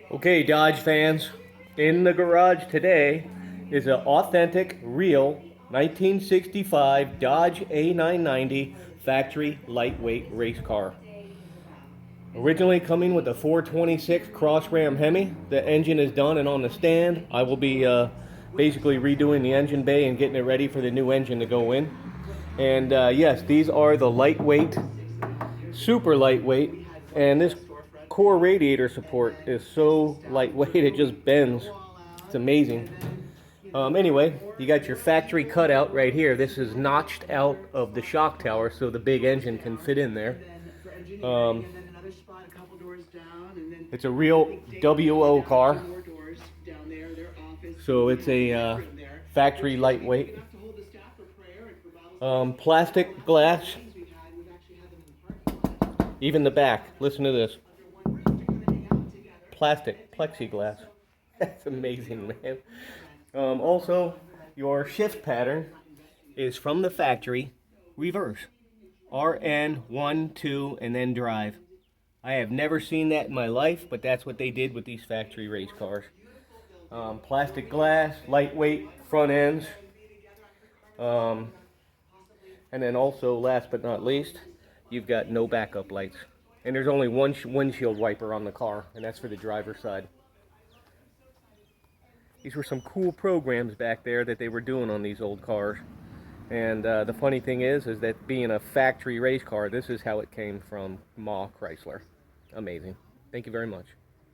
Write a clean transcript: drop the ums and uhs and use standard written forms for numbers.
Okay, Dodge fans, in the garage today is an authentic, real 1965 Dodge A990 factory lightweight race car. Originally coming with a 426 Cross Ram Hemi. The engine is done and on the stand. I will be basically redoing the engine bay and getting it ready for the new engine to go in. And yes, these are the lightweight, super lightweight, and this core radiator support is so lightweight it just bends. It's amazing. Anyway, you got your factory cutout right here. This is notched out of the shock tower so the big engine can fit in there. Um, it's a real WO car, so it's a factory lightweight. Plastic glass, even the back. Listen to this. Plastic, plexiglass. That's amazing, man. Also, your shift pattern is from the factory, reverse. RN, 1, 2, and then drive. I have never seen that in my life, but that's what they did with these factory race cars. Plastic glass, lightweight front ends. And then also, last but not least, you've got no backup lights. And there's only one windshield wiper on the car, and that's for the driver's side. These were some cool programs back there that they were doing on these old cars. And the funny thing is that being a factory race car, this is how it came from Ma Chrysler. Amazing. Thank you very much.